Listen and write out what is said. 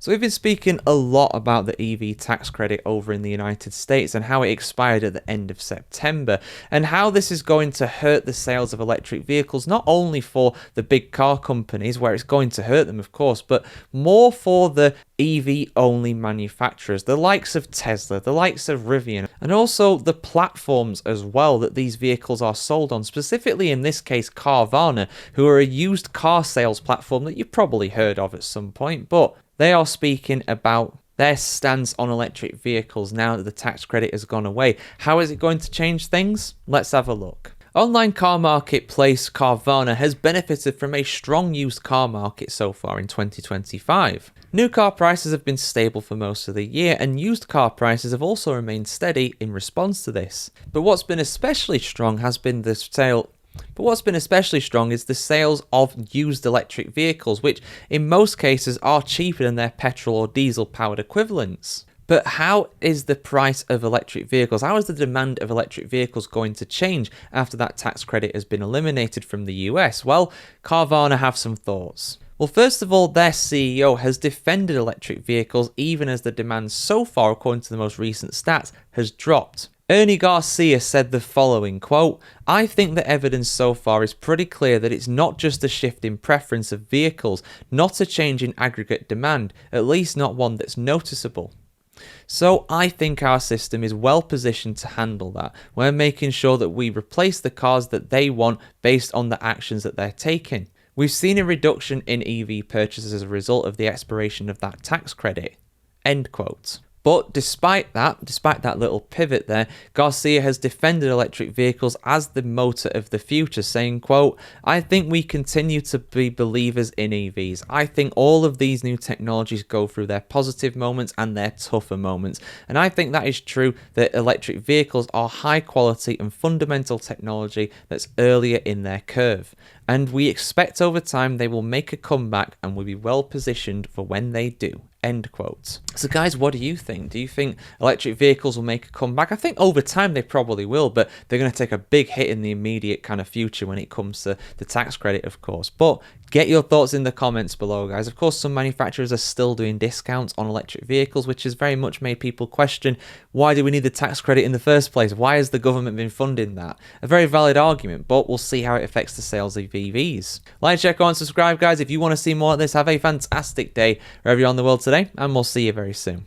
So we've been speaking a lot about the EV tax credit over in the United States and how it expired at the end of September, and how this is going to hurt the sales of electric vehicles, not only for the big car companies, where it's going to hurt them, of course, but more for the EV-only manufacturers, the likes of Tesla, the likes of Rivian, and also the platforms as well that these vehicles are sold on, specifically in this case Carvana, who are a used car sales platform that you've probably heard of at some point, but they are speaking about their stance on electric vehicles now that the tax credit has gone away. How is it going to change things? Let's have a look. Online car marketplace Carvana has benefited from a strong used car market so far in 2025. New car prices have been stable for most of the year, and used car prices have also remained steady in response to this. But what's been especially strong is the sales of used electric vehicles, which in most cases are cheaper than their petrol or diesel powered equivalents. But how is the price of electric vehicles, how is the demand of electric vehicles going to change after that tax credit has been eliminated from the US? Well, Carvana have some thoughts. Well, first of all, their CEO has defended electric vehicles even as the demand so far, according to the most recent stats, has dropped. Ernie Garcia said the following, quote, "I think the evidence so far is pretty clear that it's not just a shift in preference of vehicles, not a change in aggregate demand, at least not one that's noticeable." So I think our system is well positioned to handle that. We're making sure that we replace the cars that they want based on the actions that they're taking. We've seen a reduction in EV purchases as a result of the expiration of that tax credit. End quote. But despite that little pivot there, Garcia has defended electric vehicles as the motor of the future, saying, quote, "I think we continue to be believers in EVs. I think all of these new technologies go through their positive moments and their tougher moments. And I think that is true that electric vehicles are high quality and fundamental technology that's earlier in their curve. And we expect over time they will make a comeback and will be well positioned for when they do." End quote. So guys, what do you think? Do you think electric vehicles will make a comeback? I think over time they probably will, but they're going to take a big hit in the immediate kind of future when it comes to the tax credit, of course. But get your thoughts in the comments below, guys. Of course, some manufacturers are still doing discounts on electric vehicles, which has very much made people question, why do we need the tax credit in the first place? Why has the government been funding that? A very valid argument, but we'll see how it affects the sales of EVs. Like, share, comment, subscribe, guys. If you want to see more of this, have a fantastic day wherever you're on the world today, and we'll see you very soon.